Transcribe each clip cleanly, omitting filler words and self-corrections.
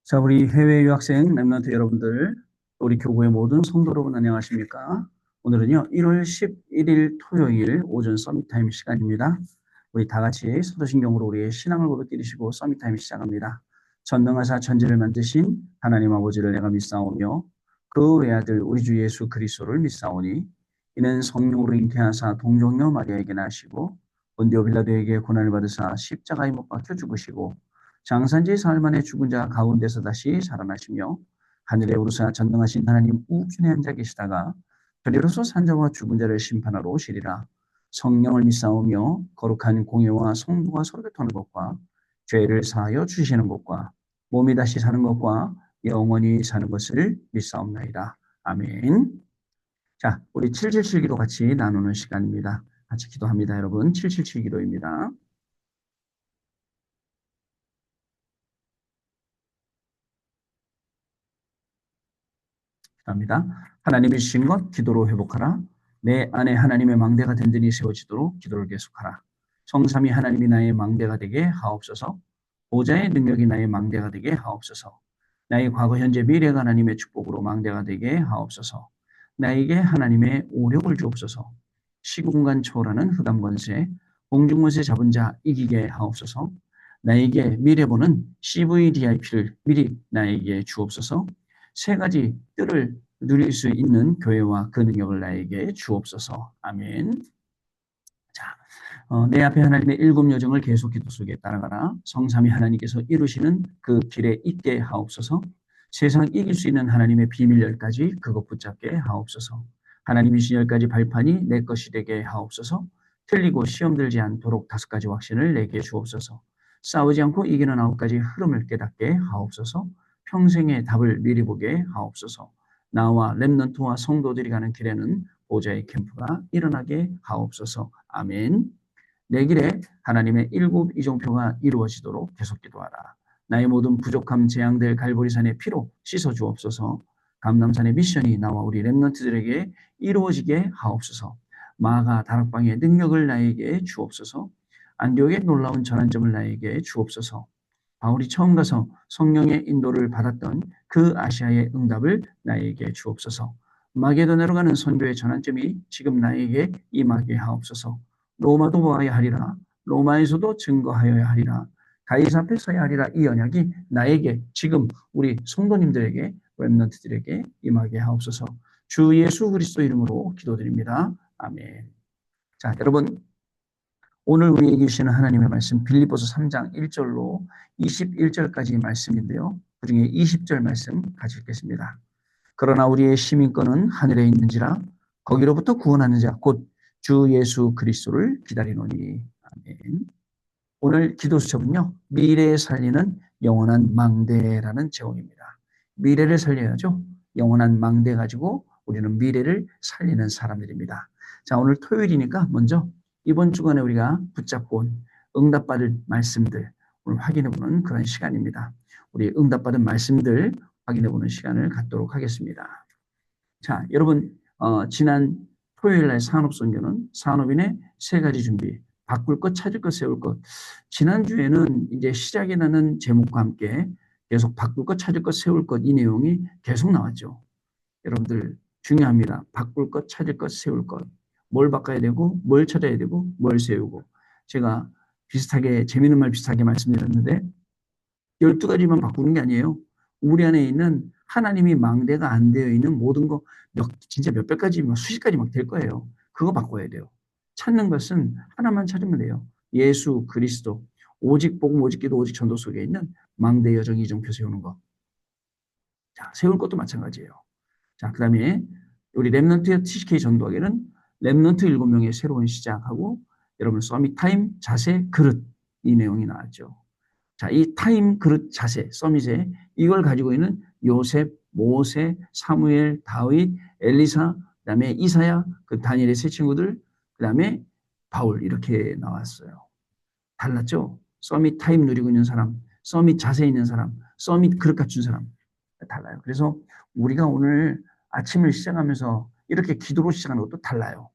자, 우리 해외 유학생 랩런트 여러분들, 우리 교구의 모든 성도 여러분 안녕하십니까? 오늘은요, 1월 11일 토요일 오전 서밋타임 시간입니다. 우리 다 같이 사도신경으로 우리의 신앙을 고백드리시고 서밋타임 시작합니다. 전능하사 천지를 만드신 하나님 아버지를 내가 믿사오며 그 외아들 우리 주 예수 그리스도를 믿사오니 이는 성령으로 잉태하사 동정녀 마리아에게 나시고 본디오 빌라도에게 고난을 받으사 십자가에 못 박혀 죽으시고 장산지 사흘 만에 죽은 자 가운데서 다시 살아나시며 하늘에 오르사 전능하신 하나님 우편에 앉아 계시다가 저리로서 산자와 죽은 자를 심판하러 오시리라. 성령을 믿사오며 거룩한 공예와 성도가 서로 교통하는 것과 죄를 사하여 주시는 것과 몸이 다시 사는 것과 영원히 사는 것을 믿사옵나이다. 아멘. 자, 우리 777 기도 같이 나누는 시간입니다. 같이 기도합니다, 여러분. 777 기도입니다. 합니다. 하나님이 주신 것 기도로 회복하라. 내 안에 하나님의 망대가 든든히 세워지도록 기도를 계속하라. 성삼위 하나님이 나의 망대가 되게 하옵소서. 보좌의 능력이 나의 망대가 되게 하옵소서. 나의 과거 현재 미래가 하나님의 축복으로 망대가 되게 하옵소서. 나에게 하나님의 오력을 주옵소서. 시공간 초월하는 흑암 권세, 공중 권세 잡은 자 이기게 하옵소서. 나에게 미래 보는 CVDIP를 미리 나에게 주옵소서. 세 가지 뜰을 누릴 수 있는 교회와 그 능력을 나에게 주옵소서. 아멘. 자, 내 앞에 하나님의 일곱 여정을 계속 기도 속에 따라가라. 성삼위 하나님께서 이루시는 그 길에 있게 하옵소서. 세상 이길 수 있는 하나님의 비밀 10가지 그것 붙잡게 하옵소서. 하나님이 주신 10가지 발판이 내 것이 되게 하옵소서. 틀리고 시험 들지 않도록 5가지 확신을 내게 주옵소서. 싸우지 않고 이기는 9가지 흐름을 깨닫게 하옵소서. 평생의 답을 미리 보게 하옵소서. 나와 렘넌트와 성도들이 가는 길에는 보좌의 캠프가 일어나게 하옵소서. 아멘. 내 길에 하나님의 일곱 이정표가 이루어지도록 계속 기도하라. 나의 모든 부족함 재앙들 갈보리산의 피로 씻어 주옵소서. 감남산의 미션이 나와 우리 렘넌트들에게 이루어지게 하옵소서. 마가 다락방의 능력을 나에게 주옵소서. 안디옥의 놀라운 전환점을 나에게 주옵소서. 바울이 처음 가서 성령의 인도를 받았던 그 아시아의 응답을 나에게 주옵소서. 마게도나로 가는 선교의 전환점이 지금 나에게 임하게 하옵소서. 로마도 보아야 하리라. 로마에서도 증거하여야 하리라. 가이사 앞에 서야 하리라. 이 언약이 나에게 지금 우리 성도님들에게 렘넌트들에게 임하게 하옵소서. 주 예수 그리스도 이름으로 기도드립니다. 아멘. 자, 여러분 오늘 우리에게 주시는 하나님의 말씀 빌립보서 3장 1절로 21절까지 말씀인데요. 그중에 20절 말씀 같이 읽겠습니다. 그러나 우리의 시민권은 하늘에 있는지라 거기로부터 구원하는 자 곧 주 예수 그리스도를 기다리노니. 아멘. 오늘 기도 수첩은요. 미래에 살리는 영원한 망대라는 제목입니다. 미래를 살려야죠. 영원한 망대 가지고 우리는 미래를 살리는 사람들입니다. 자, 오늘 토요일이니까 먼저 이번 주간에 우리가 붙잡고 온 응답받을 말씀들 오늘 확인해보는 그런 시간입니다. 우리 응답받은 말씀들 확인해보는 시간을 갖도록 하겠습니다. 자, 여러분 지난 토요일 날 산업선교는 산업인의 3가지 준비, 바꿀 것, 찾을 것, 세울 것. 지난주에는 이제 시작이 나는 제목과 함께 계속 바꿀 것, 찾을 것, 세울 것 이 내용이 계속 나왔죠. 여러분들 중요합니다. 바꿀 것, 찾을 것, 세울 것. 뭘 바꿔야 되고 뭘 찾아야 되고 뭘 세우고. 제가 비슷하게 재미있는 말 비슷하게 말씀드렸는데 12가지만 바꾸는 게 아니에요. 우리 안에 있는 하나님이 망대가 안 되어 있는 모든 거 진짜 몇백 가지, 수십 가지 막 될 거예요. 그거 바꿔야 돼요. 찾는 것은 하나만 찾으면 돼요. 예수 그리스도. 오직 복음, 오직 기도, 오직 전도 속에 있는 망대 여정 이정표 세우는 거. 자, 세울 것도 마찬가지예요. 자, 그 다음에 우리 랩넌트 TCK 전도하기는 랩넌트 7명의 새로운 시작하고 여러분 서밋 타임, 자세, 그릇 이 내용이 나왔죠. 자, 이 타임, 그릇, 자세, 서밋에 이걸 가지고 있는 요셉, 모세, 사무엘, 다윗, 엘리사, 그 다음에 이사야, 그 다니엘의 세 친구들, 그 다음에 바울 이렇게 나왔어요. 달랐죠? 서밋 타임 누리고 있는 사람, 서밋 자세 있는 사람, 서밋 그릇 갖춘 사람 달라요. 그래서 우리가 오늘 아침을 시작하면서 이렇게 기도로 시작하는 것도 달라요.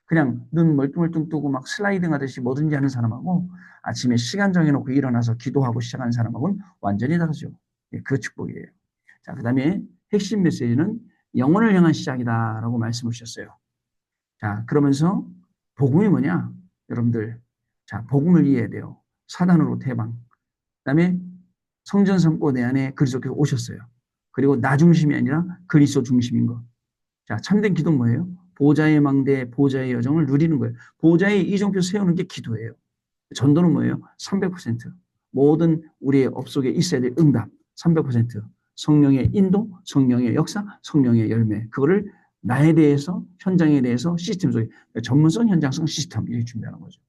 그냥 눈 멀뚱멀뚱 뜨고 막 슬라이딩 하듯이 뭐든지 하는 사람하고 아침에 시간 정해놓고 일어나서 기도하고 시작하는 사람하고는 완전히 다르죠. 예, 그 축복이에요. 자, 그 다음에 핵심 메시지는 영혼을 향한 시작이다라고 말씀을 주셨어요. 자, 그러면서 복음이 뭐냐? 여러분들, 자, 복음을 이해해야 돼요. 사단으로 해방. 그다음에 성전 삼고 내 안에 그리스도께서 오셨어요. 그리고 나 중심이 아니라 그리스도 중심인 거. 자, 참된 기도는 뭐예요? 보좌의 망대, 보좌의 여정을 누리는 거예요. 보좌의 이정표 세우는 게 기도예요. 전도는 뭐예요? 300%. 모든 우리의 업속에 있어야 될 응답, 300%. 성령의 인도, 성령의 역사, 성령의 열매. 그거를 나에 대해서, 현장에 대해서 시스템 속에 전문성, 현장성, 시스템 이렇게 준비하는 거죠.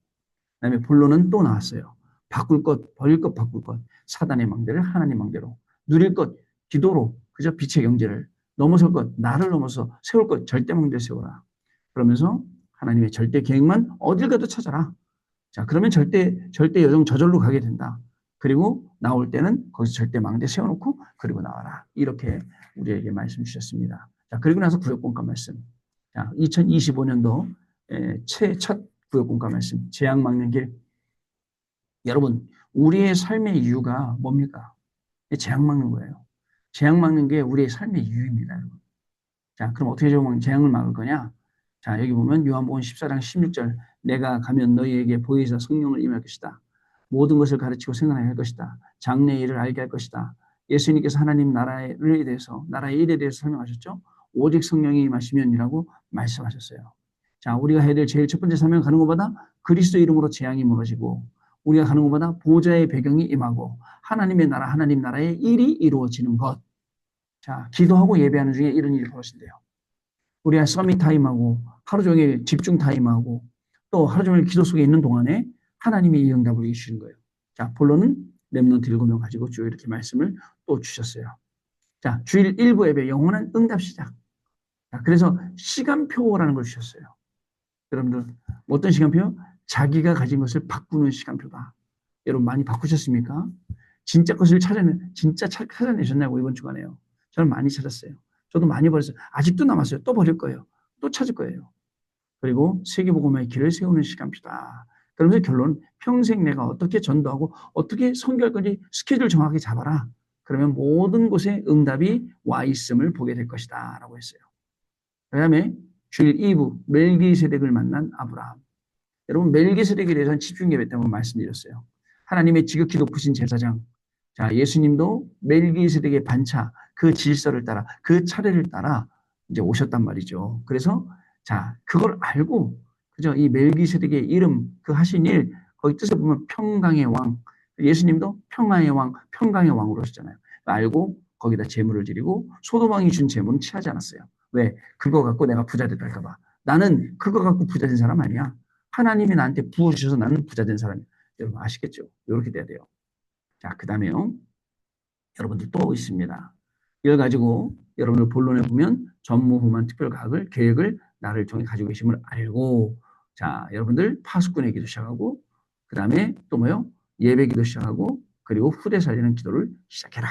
그다음에 본론은 또 나왔어요. 바꿀 것, 버릴 것, 바꿀 것. 사단의 망대를 하나님의 망대로. 누릴 것, 기도로. 그저 빛의 경제를. 넘어설 것, 나를 넘어서 세울 것, 절대 망대 세워라. 그러면서 하나님의 절대 계획만 어딜 가도 찾아라. 자, 그러면 절대 여정 저절로 가게 된다. 그리고 나올 때는 거기서 절대 망대 세워놓고 그리고 나와라. 이렇게 우리에게 말씀 주셨습니다. 자, 그리고 나서 구역공과 말씀. 자, 2025년도 첫 구역공과 말씀. 재앙 막는 길. 여러분, 우리의 삶의 이유가 뭡니까? 재앙 막는 거예요. 재앙 막는 게 우리의 삶의 이유입니다, 여러분. 자, 그럼 어떻게 재앙을 막을 거냐? 자, 여기 보면 요한복음 14장 16절. 내가 가면 너희에게 보혜사 성령을 임할 것이다. 모든 것을 가르치고 생각하게 할 것이다. 장래의 일을 알게 할 것이다. 예수님께서 하나님 나라의 일에 대해서 설명하셨죠. 오직 성령이 임하시면이라고 말씀하셨어요. 자, 우리가 해야 될 제일 첫 번째 사명 가는 것보다 그리스도 이름으로 재앙이 무너지고 우리가 가는 것보다 보좌의 배경이 임하고 하나님의 나라, 하나님 나라의 일이 이루어지는 것. 자, 기도하고 예배하는 중에 이런 일이 벌어진대요. 우리가 서밋 타임하고 하루 종일 집중 타임하고 또 하루 종일 기도 속에 있는 동안에 하나님이 이 응답을 주시는 거예요. 자, 본론은 렘넌트 7명 가지고 쭉 이렇게 말씀을 또 주셨어요. 자, 주일 1부 예배 영원한 응답 시작. 자, 그래서 시간표라는 걸 주셨어요. 여러분들 어떤 시간표요? 자기가 가진 것을 바꾸는 시간표다. 여러분 많이 바꾸셨습니까? 진짜 찾아내셨냐고 이번 주간에요. 저는 많이 찾았어요. 저도 많이 버렸어요. 아직도 남았어요. 또 버릴 거예요. 또 찾을 거예요. 그리고 세계복음의 길을 세우는 시간표다. 그러면서 결론 평생 내가 어떻게 전도하고 어떻게 선교할 건지 스케줄 정확히 잡아라. 그러면 모든 곳에 응답이 와 있음을 보게 될 것이다. 라고 했어요. 그 다음에 주일 2부 멜기세덱을 만난 아브라함. 여러분 멜기세덱에 대해서는 집중 예배 때 한번 말씀드렸어요. 하나님의 지극히 높으신 제사장. 자, 예수님도 멜기세덱의 반차, 그 질서를 따라, 그 차례를 따라 이제 오셨단 말이죠. 그래서 자, 그걸 알고 그죠? 이 멜기세덱의 이름, 그 하신 일, 거기 뜻을 보면 평강의 왕. 예수님도 평화의 왕, 평강의 왕으로 오셨잖아요. 알고 거기다 제물을 드리고 소돔 왕이 준 제물은 취하지 않았어요. 왜? 그거 갖고 내가 부자 됐달까 봐. 나는 그거 갖고 부자 된 사람 아니야. 하나님이 나한테 부어주셔서 나는 부자 된 사람이야. 여러분 아시겠죠? 이렇게 돼야 돼요. 자, 그 다음에요. 여러분들 또 있습니다. 이걸 가지고 여러분들 본론에 보면 전무후무한 계획을 나를 통해 가지고 계심을 알고 자, 여러분들 파수꾼의 기도 시작하고 그 다음에 또 뭐요? 예배 기도 시작하고 그리고 후대 살리는 기도를 시작해라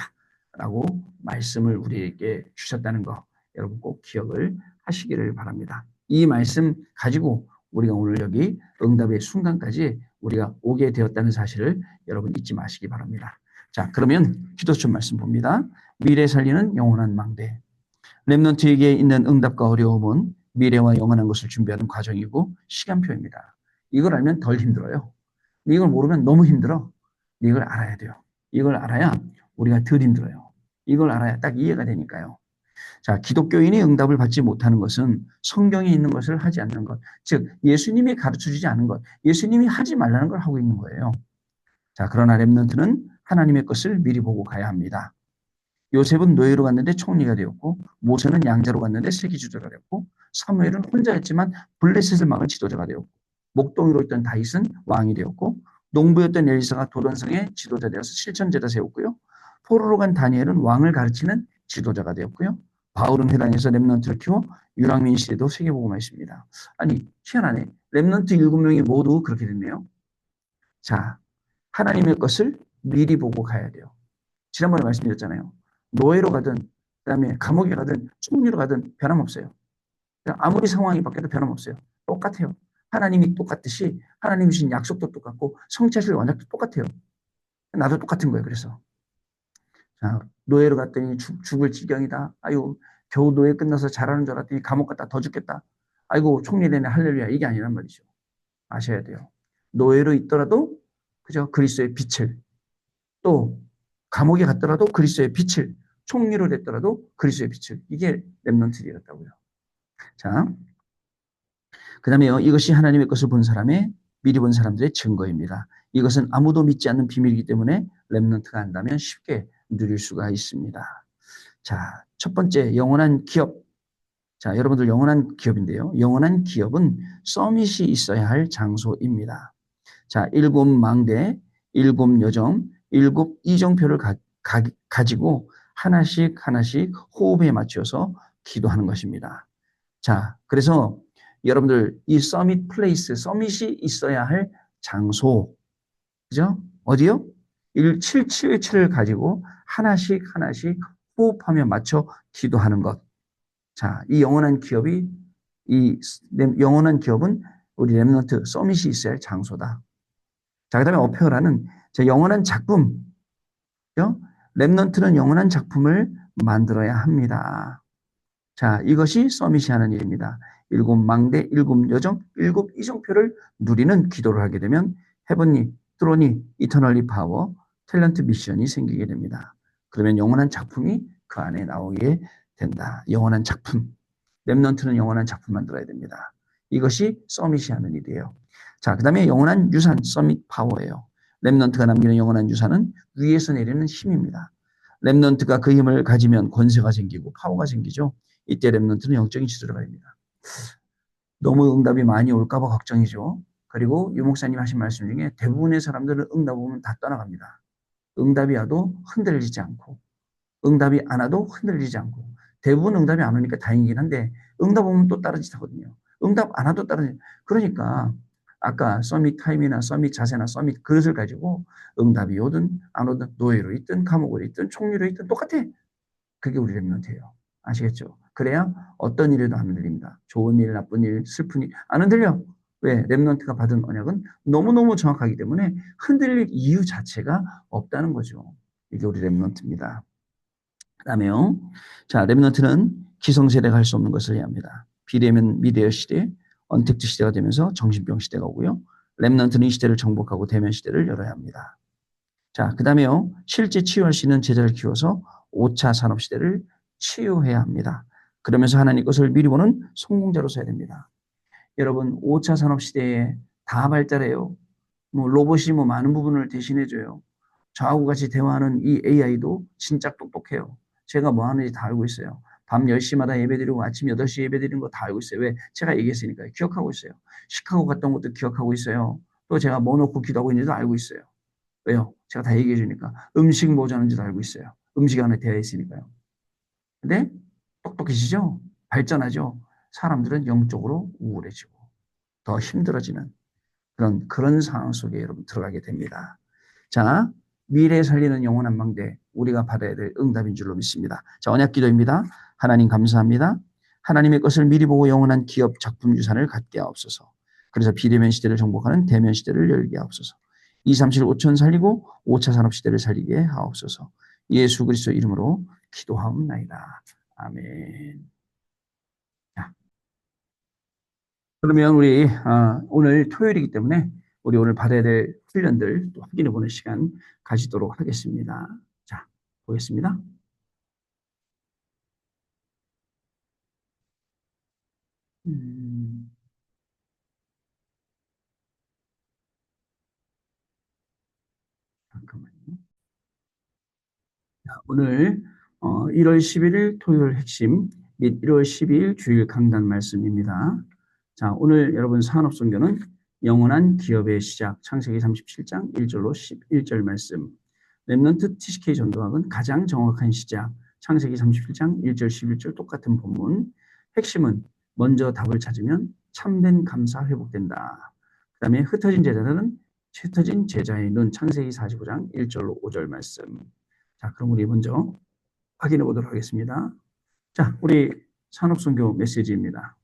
라고 말씀을 우리에게 주셨다는 거 여러분 꼭 기억을 하시기를 바랍니다. 이 말씀 가지고 우리가 오늘 여기 응답의 순간까지 우리가 오게 되었다는 사실을 여러분 잊지 마시기 바랍니다. 자, 그러면 기도처 말씀 봅니다. 미래 살리는 영원한 망대. 렘넌트에게 있는 응답과 어려움은 미래와 영원한 것을 준비하는 과정이고 시간표입니다. 이걸 알면 덜 힘들어요. 이걸 모르면 너무 힘들어. 이걸 알아야 돼요. 이걸 알아야 우리가 덜 힘들어요. 이걸 알아야 딱 이해가 되니까요. 자, 기독교인이 응답을 받지 못하는 것은 성경에 있는 것을 하지 않는 것, 즉 예수님이 가르쳐주지 않은 것, 예수님이 하지 말라는 걸 하고 있는 거예요. 자, 그러나 렘넌트는 하나님의 것을 미리 보고 가야 합니다. 요셉은 노예로 갔는데 총리가 되었고 모세는 양자로 갔는데 세기주자가 되었고 사무엘은 혼자였지만 블레셋을 막은 지도자가 되었고 목동이로 있던 다윗은 왕이 되었고 농부였던 엘리사가 도단성의 지도자 되어서 실천제다 세웠고요. 포로로 간 다니엘은 왕을 가르치는 지도자가 되었고요. 바울은 회당에서 렘넌트를 키워 유랑민 시대도 세계복음화 했습니다. 아니 희한하네. 렘넌트 7명이 모두 그렇게 됐네요. 자, 하나님의 것을 미리 보고 가야 돼요. 지난번에 말씀드렸잖아요. 노예로 가든 그다음에 감옥에 가든 총리로 가든 변함없어요. 아무리 상황이 바뀌어도 변함없어요. 똑같아요. 하나님이 똑같듯이 하나님이 주신 약속도 똑같고 성취하실 언약도 똑같아요. 나도 똑같은 거예요. 그래서 자, 노예로 갔더니 죽을 지경이다. 아유, 겨우 노예 끝나서 잘하는 줄 알았더니 감옥 갔다 더 죽겠다. 아이고, 총리 되네, 할렐루야. 이게 아니란 말이죠. 아셔야 돼요. 노예로 있더라도, 그죠? 그리스도의 빛을, 또 감옥에 갔더라도 그리스도의 빛을, 총리로 됐더라도 그리스도의 빛을. 이게 렘넌트리였다고요. 자, 그 다음에요. 이것이 하나님의 것을 본 사람의, 미리 본 사람들의 증거입니다. 이것은 아무도 믿지 않는 비밀이기 때문에 렘넌트가 한다면 쉽게 누릴 수가 있습니다. 자, 첫 번째, 영원한 기업. 자, 여러분들 영원한 기업인데요. 영원한 기업은 서밋이 있어야 할 장소입니다. 자, 7망대, 7여정, 7이정표를 가지고 하나씩 호흡에 맞춰서 기도하는 것입니다. 자, 그래서 여러분들 이 서밋 플레이스, 서밋이 있어야 할 장소, 그죠? 어디요? 777을 가지고 하나씩 호흡하며 맞춰 기도하는 것. 자, 이 영원한 기업은 우리 렘넌트 서밋이 있어야 할 장소다. 자, 그 다음에 어페어라는 영원한 작품. 그죠? 렘넌트는 영원한 작품을 만들어야 합니다. 자, 이것이 서밋이 하는 일입니다. 7망대, 7여정, 7이정표를 누리는 기도를 하게 되면 헤븐리, 트로니, 이터널리 파워, 탤런트 미션이 생기게 됩니다. 그러면 영원한 작품이 그 안에 나오게 된다. 영원한 작품. 렘넌트는 영원한 작품 만들어야 됩니다. 이것이 서밋이 하는 일이에요. 자, 그 다음에 영원한 유산, 서밋 파워예요. 렘넌트가 남기는 영원한 유산은 위에서 내리는 힘입니다. 렘넌트가 그 힘을 가지면 권세가 생기고 파워가 생기죠. 이때 렘넌트는 영적인 지도자가 됩니다. 너무 응답이 많이 올까 봐 걱정이죠. 그리고 유 목사님 하신 말씀 중에 대부분의 사람들은 응답 오면 다 떠나갑니다. 응답이 와도 흔들리지 않고, 응답이 안 와도 흔들리지 않고, 대부분 응답이 안 오니까 다행이긴 한데 응답 오면 또 따라지거든요. 응답 안 와도 따라지. 그러니까 아까 서밋 타임이나 서밋 자세나 서밋 그릇을 가지고 응답이 오든 안 오든 노예로 있든 감옥으로 있든 총리로 있든 똑같아. 그게 우리 렘넌트예요. 아시겠죠? 그래야 어떤 일에도 안 흔들립니다. 좋은 일, 나쁜 일, 슬픈 일 안 흔들려. 왜? 렘넌트가 받은 언약은 너무너무 정확하기 때문에 흔들릴 이유 자체가 없다는 거죠. 이게 우리 렘넌트입니다. 그 다음에요. 자, 렘넌트는 기성세대가 할 수 없는 것을 해야 합니다. 비대면 미디어 시대, 언택트 시대가 되면서 정신병 시대가 오고요. 렘넌트는 이 시대를 정복하고 대면 시대를 열어야 합니다. 자, 그 다음에요. 실제 치유할 수 있는 제자를 키워서 5차 산업시대를 치유해야 합니다. 그러면서 하나님 것을 미리 보는 성공자로 서야 됩니다. 여러분, 5차 산업시대에 다 발달해요. 로봇이 많은 부분을 대신해줘요. 저하고 같이 대화하는 이 AI도 진짜 똑똑해요. 제가 뭐 하는지 다 알고 있어요. 밤 10시마다 예배드리고 아침 8시 예배드리는 거 다 알고 있어요. 왜? 제가 얘기했으니까요. 기억하고 있어요. 시카고 갔던 것도 기억하고 있어요. 또 제가 뭐 놓고 기도하고 있는지도 알고 있어요. 왜요? 제가 다 얘기해 주니까. 음식 뭐 자는지도 알고 있어요. 음식 안에 되어 있으니까요. 근데 똑똑해지죠? 발전하죠? 사람들은 영적으로 우울해지고 더 힘들어지는 그런 상황 속에 여러분 들어가게 됩니다. 자, 미래 살리는 영원한 망대 우리가 받아야 될 응답인 줄로 믿습니다. 자, 언약 기도입니다. 하나님 감사합니다. 하나님의 것을 미리 보고 영원한 기업 작품 유산을 갖게 하옵소서. 그래서 비대면 시대를 정복하는 대면 시대를 열게 하옵소서. 237 5천 살리고 5차 산업 시대를 살리게 하옵소서. 예수 그리스도 이름으로 기도하옵나이다. 아멘. 자, 그러면 우리 오늘 토요일이기 때문에 우리 오늘 받아야 될 훈련들 또 확인해 보는 시간 가지도록 하겠습니다. 자, 보겠습니다. 음, 잠깐만요. 자, 오늘 1월 11일 토요일 핵심 및 1월 12일 주일 강단 말씀입니다. 자, 오늘 여러분 산업선교는 영원한 기업의 시작 창세기 37장 1절로 11절 말씀. 렘넌트 TCK 전도학은 가장 정확한 시작 창세기 37장 1절 11절 똑같은 본문. 핵심은 먼저 답을 찾으면 참된 감사 회복된다. 그 다음에 흩어진 제자의 눈 창세기 45장 1절로 5절 말씀. 자, 그럼 우리 먼저 확인해 보도록 하겠습니다. 자, 우리 산업선교 메시지입니다.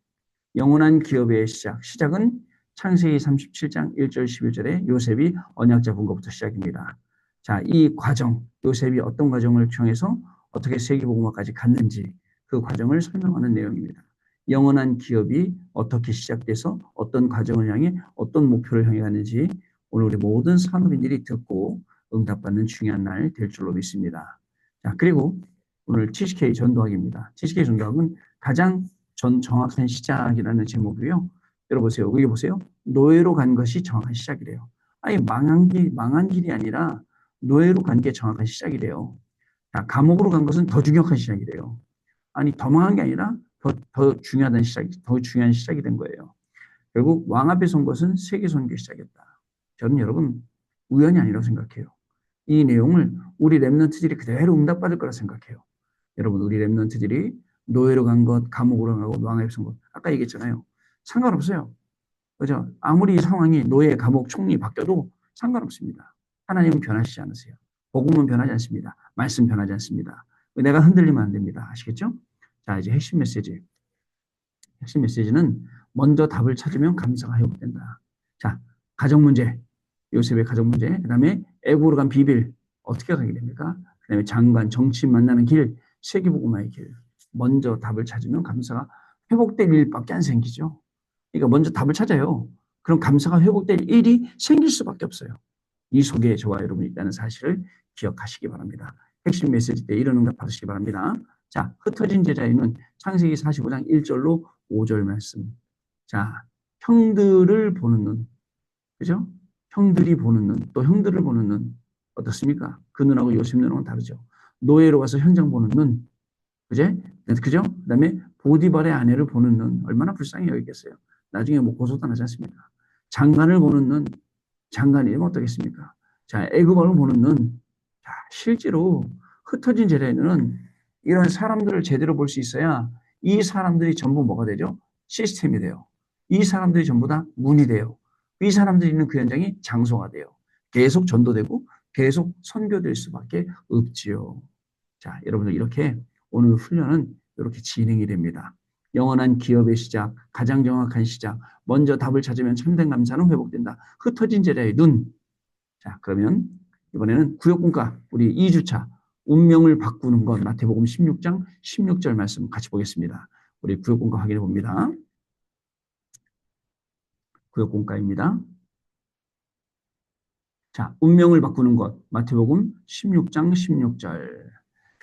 영원한 기업의 시작. 시작은 창세기 37장 1절 11절에 요셉이 언약 잡은 것부터 시작입니다. 자, 이 과정, 요셉이 어떤 과정을 통해서 어떻게 세계복음화까지 갔는지 그 과정을 설명하는 내용입니다. 영원한 기업이 어떻게 시작돼서 어떤 과정을 향해 어떤 목표를 향해 가는지 오늘 우리 모든 산업인들이 듣고 응답받는 중요한 날 될 줄로 믿습니다. 자, 그리고 오늘 TCK 전도학입니다. TCK 전도학은 가장 정확한 시작이라는 제목이고요. 여러분 보세요. 여기 보세요. 노예로 간 것이 정확한 시작이래요. 아니 망한 길이 아니라 노예로 간 게 정확한 시작이래요. 자, 감옥으로 간 것은 더 중요한 시작이래요. 아니 더 망한 게 아니라 더 중요한 시작이 된 거예요. 결국 왕 앞에 선 것은 세계 선교 시작이었다. 저는 여러분 우연이 아니라고 생각해요. 이 내용을 우리 랩런트들이 그대로 응답받을 거라 생각해요. 여러분 우리 랩런트들이 노예로 간 것, 감옥으로 간 것, 왕 앞에 선 것, 아까 얘기했잖아요. 상관없어요. 그죠? 아무리 상황이 노예, 감옥, 총리 바뀌어도 상관없습니다. 하나님은 변하시지 않으세요. 복음은 변하지 않습니다. 말씀 변하지 않습니다. 내가 흔들리면 안 됩니다. 아시겠죠? 자, 이제 핵심 메시지. 핵심 메시지는 먼저 답을 찾으면 감사가 회복된다. 자, 가정 문제. 요셉의 가정 문제. 그 다음에 애국으로 간 비빌. 어떻게 가게 됩니까? 그 다음에 장관, 정치인 만나는 길, 세계복음화의 길. 먼저 답을 찾으면 감사가 회복될 일밖에 안 생기죠. 그러니까 먼저 답을 찾아요. 그럼 감사가 회복될 일이 생길 수밖에 없어요. 이 속에 저와 여러분이 있다는 사실을 기억하시기 바랍니다. 핵심 메시지 때 이런 응답 받으시기 바랍니다. 자, 흩어진 제자에는 창세기 45장 1절로 5절 말씀. 자, 형들을 보는 눈. 그죠? 형들이 보는 눈, 또 형들을 보는 눈. 어떻습니까? 그 눈하고 요셉 눈하고는 다르죠. 노예로 가서 현장 보는 눈. 그제? 그죠? 그 다음에 보디발의 아내를 보는 눈. 얼마나 불쌍히 여기겠어요. 나중에 뭐 고소도 하지 않습니까? 장관을 보는 눈. 장관이면 어떻겠습니까? 자, 애굽왕을 보는 눈. 자, 실제로 흩어진 제자에는 이런 사람들을 제대로 볼 수 있어야 이 사람들이 전부 뭐가 되죠? 시스템이 돼요. 이 사람들이 전부 다 문이 돼요. 이 사람들이 있는 그 현장이 장소가 돼요. 계속 전도되고 계속 선교될 수밖에 없지요. 자, 여러분들 이렇게 오늘 훈련은 이렇게 진행이 됩니다. 영원한 기업의 시작, 가장 정확한 시작, 먼저 답을 찾으면 참된 감사는 회복된다. 흩어진 제자의 눈. 자, 그러면 이번에는 구역분과 우리 2주차 운명을 바꾸는 것 마태복음 16장 16절 말씀 같이 보겠습니다. 우리 구역분과 확인해 봅니다. 구역분과입니다. 자, 운명을 바꾸는 것 마태복음 16장 16절.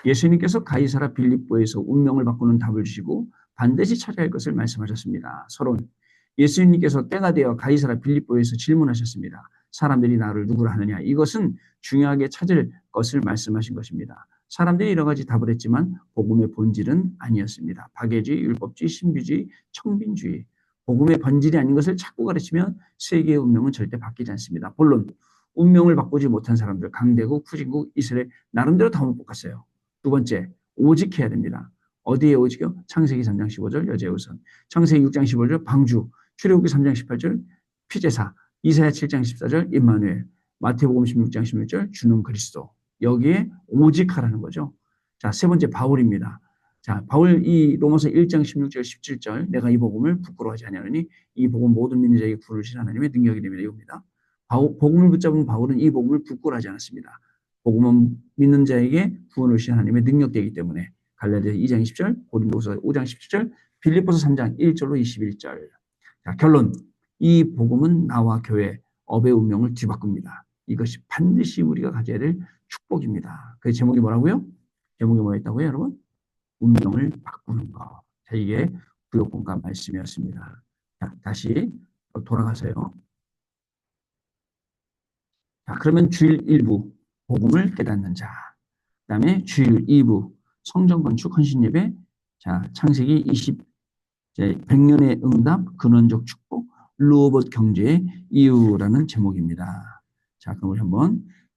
예수님께서 가이사라 빌립보에서 운명을 바꾸는 답을 주시고 반드시 찾아야 할 것을 말씀하셨습니다. 서론. 예수님께서 때가 되어 가이사라 빌립보에서 질문하셨습니다. 사람들이 나를 누구라 하느냐. 이것은 중요하게 찾을 것을 말씀하신 것입니다. 사람들이 여러 가지 답을 했지만 복음의 본질은 아니었습니다. 박애주의, 율법주의, 신비주의, 청빈주의. 복음의 본질이 아닌 것을 자꾸 가르치면 세계의 운명은 절대 바뀌지 않습니다. 본론. 운명을 바꾸지 못한 사람들, 강대국, 후진국, 이스라엘 나름대로 다 못 바꿨어요. 두 번째, 오직해야 됩니다. 어디에 오직요? 창세기 3장 15절 여자의 우선, 창세기 6장 15절 방주, 출애굽기 3장 18절 피제사, 이사야 7장 14절 임마누엘, 마태복음 16장 16절 주는 그리스도. 여기에 오직하라는 거죠. 자, 세 번째 바울입니다. 자, 바울 이 로마서 1장 16절 17절 내가 이 복음을 부끄러워하지 아니하노니 이 복음 모든 믿는 자에게 부르신 하나님의 능력이 됩니다. 이겁니다. 복음을 붙잡은 바울은 이 복음을 부끄러워하지 않았습니다. 복음은 믿는 자에게 구원을 주신 하나님의 능력되기 때문에 갈라디아 2장 20절, 고린도서 5장 17절, 빌립보서 3장 1절로 21절. 자, 결론. 이 복음은 나와 교회, 업의 운명을 뒤바꿉니다. 이것이 반드시 우리가 가져야 될 축복입니다. 그 제목이 뭐라고요? 제목이 뭐였다고요, 여러분? 운명을 바꾸는 것. 자, 이게 구역본과 말씀이었습니다. 자, 다시 돌아가서요. 자, 그러면 주일 1부 복음을 깨닫는 자. 그다음에 주일 2부 성전 건축 헌신 예배. 자, 창세기 100년의 응답 근원적 축복 르호봇 경제의 이유라는 제목입니다. 자, 그럼 우리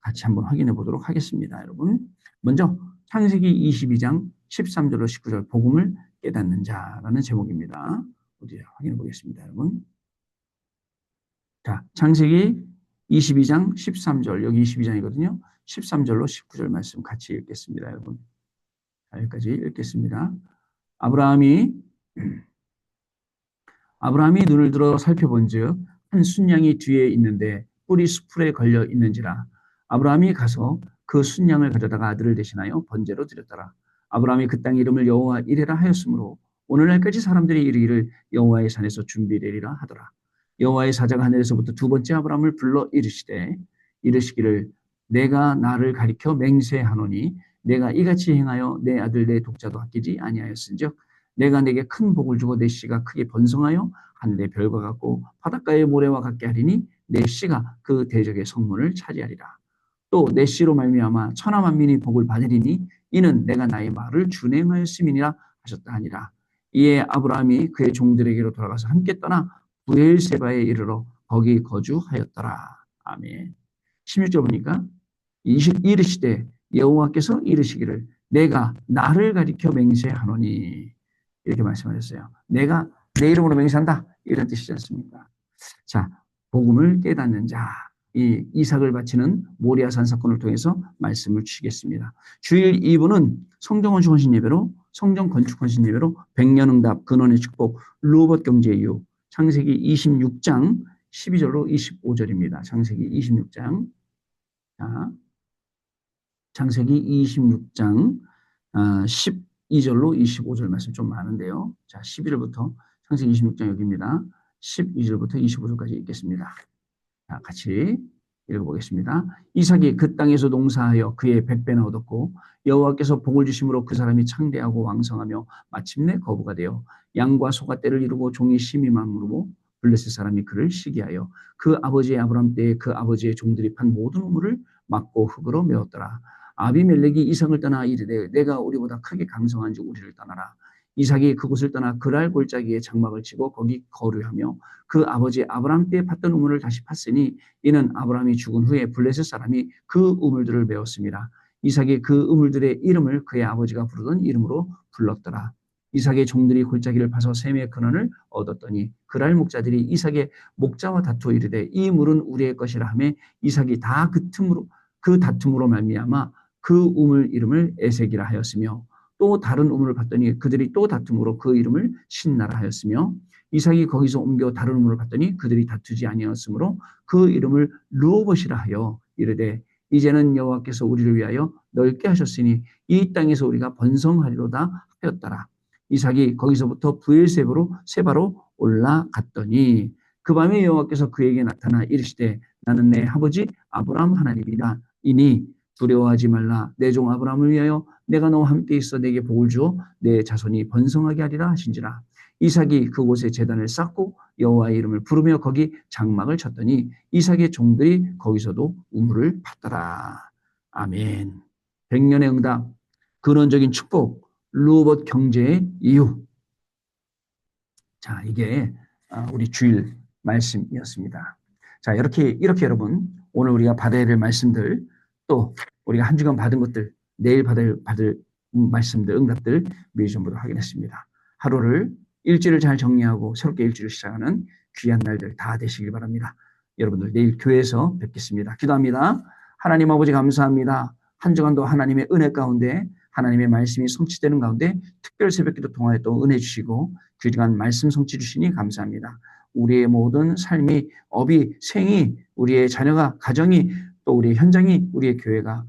같이 한번 확인해 보도록 하겠습니다, 여러분. 먼저 창세기 22장 13절로 19절 복음을 깨닫는 자라는 제목입니다. 어디 확인해 보겠습니다, 여러분. 자, 창세기 22장 13절, 여기 22장이거든요. 13절로 19절 말씀 같이 읽겠습니다, 여러분. 자, 여기까지 읽겠습니다. 아브라함이 눈을 들어 살펴본즉 한 순양이 뒤에 있는데 뿔이 수풀에 걸려 있는지라 아브라함이 가서 그 순양을 가져다가 아들을 대신하여 번제로 드렸더라. 아브라함이 그 땅 이름을 여호와 이레라 하였으므로 오늘날까지 사람들이 이르기를 여호와의 산에서 준비되리라 하더라. 여호와의 사자가 하늘에서부터 두 번째 아브라함을 불러 이르시기를 내가 나를 가리켜 맹세하노니 내가 이같이 행하여 내 아들 내 독자도 아끼지 아니하였은즉 내가 내게 큰 복을 주고 내 씨가 크게 번성하여 하늘의 별과 같고 바닷가의 모래와 같게 하리니 내 씨가 그 대적의 성문을 차지하리라. 또 내 씨로 말미암아 천하 만민이 복을 받으리니 이는 내가 나의 말을 준행하였음이니라 하셨다 하니라. 이에 아브라함이 그의 종들에게로 돌아가서 함께 떠나 부엘세바에 이르러 거기 거주하였더라. 아멘. 16절 보니까 이르시되 여호와께서 이르시기를 내가 나를 가리켜 맹세하노니 이렇게 말씀하셨어요. 내가 내 이름으로 맹세한다 이런 뜻이지 않습니까? 자, 복음을 깨닫는 자, 이 이삭을 바치는 모리아산 사건을 통해서 말씀을 주시겠습니다. 주일 2부는 성경 건축헌신 예배로, 성경 건축헌신 예배로 백년응답, 근원의 축복, 로봇 경제의 이유, 창세기 26장 12절로 25절입니다. 창세기 26장. 자, 창세기 26장 12절로 25절 말씀 좀 많은데요. 자, 11절부터 창세기 26장 여기입니다. 12절부터 25절까지 읽겠습니다. 자, 같이 읽어보겠습니다. 이삭이 그 땅에서 농사하여 그의 100배나 얻었고 여호와께서 복을 주심으로 그 사람이 창대하고 왕성하며 마침내 거부가 되어 양과 소가 떼를 이루고 종이 심히 많음으로 블레셋 사람이 그를 시기하여 그 아버지의 아브람 때에 그 아버지의 종들이 판 모든 우물을 막고 흙으로 메웠더라. 아비멜렉이 이삭을 떠나 이르되 내가 우리보다 크게 강성한지 우리를 떠나라. 이삭이 그곳을 떠나 그랄 골짜기에 장막을 치고 거기 거류하며 그 아버지 아브람 때에 팠던 우물을 다시 팠으니 이는 아브람이 죽은 후에 블레셋 사람이 그 우물들을 메웠습니다. 이삭이 그 우물들의 이름을 그의 아버지가 부르던 이름으로 불렀더라. 이삭의 종들이 골짜기를 파서 셈의 근원을 얻었더니 그랄 목자들이 이삭의 목자와 다투어 이르되 이 물은 우리의 것이라 하며 이삭이 다 그 다툼으로 말미암아 그 우물 이름을 에색이라 하였으며 또 다른 우물을 봤더니 그들이 또 다툼으로 그 이름을 신나라 하였으며 이삭이 거기서 옮겨 다른 우물을 봤더니 그들이 다투지 아니하였으므로 그 이름을 르호봇이라 하여 이르되 이제는 여호와께서 우리를 위하여 넓게 하셨으니 이 땅에서 우리가 번성하리로다 하였더라. 이삭이 거기서부터 부엘세바로 올라갔더니 그 밤에 여호와께서 그에게 나타나 이르시되 나는 내 아버지 아브라함 하나님이다. 이니 두려워하지 말라. 내 종 아브라함을 위하여 내가 너와 함께 있어 내게 복을 주어 내 자손이 번성하게 하리라 하신지라. 이삭이 그곳에 제단을 쌓고 여호와의 이름을 부르며 거기 장막을 쳤더니 이삭의 종들이 거기서도 우물을 팠더라. 아멘. 백년의 응답, 근원적인 축복, 루봇 경제의 이유. 자, 이게 우리 주일 말씀이었습니다. 자, 이렇게 여러분 오늘 우리가 받아야 될 말씀들 또 우리가 한 주간 받은 것들 내일 받을 말씀들 응답들 미리 전부 다 확인했습니다. 하루를 일주일을 잘 정리하고 새롭게 일주일을 시작하는 귀한 날들 다 되시길 바랍니다. 여러분들 내일 교회에서 뵙겠습니다. 기도합니다. 하나님 아버지 감사합니다. 한 주간도 하나님의 은혜 가운데 하나님의 말씀이 성취되는 가운데 특별 새벽기도 통하여 또 은혜 주시고 귀중한 말씀 성취 주시니 감사합니다. 우리의 모든 삶이 업이 생이 우리의 자녀가 가정이 또 우리의 현장이 우리의 교회가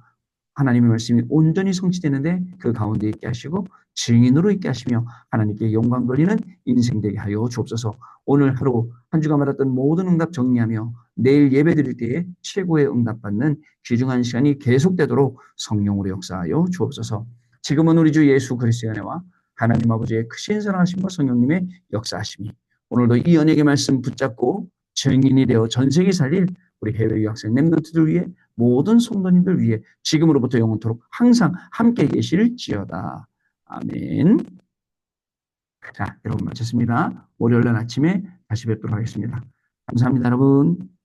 하나님의 말씀이 온전히 성취되는데 그 가운데 있게 하시고 증인으로 있게 하시며 하나님께 영광 돌리는 인생 되게 하여 주옵소서. 오늘 하루 한 주간 받았던 모든 응답 정리하며 내일 예배 드릴 때에 최고의 응답받는 귀중한 시간이 계속되도록 성령으로 역사하여 주옵소서. 지금은 우리 주 예수 그리스도의 은혜와 하나님 아버지의 크신 사랑하심과 성령님의 역사하심이 오늘도 이 언약의 말씀 붙잡고 증인이 되어 전 세계 살릴 우리 해외 유학생 렘넌트들 위해 모든 성도님들 위해 지금으로부터 영원토록 항상 함께 계실지어다. 아멘. 자, 여러분 마쳤습니다. 월요일 날 아침에 다시 뵙도록 하겠습니다. 감사합니다, 여러분.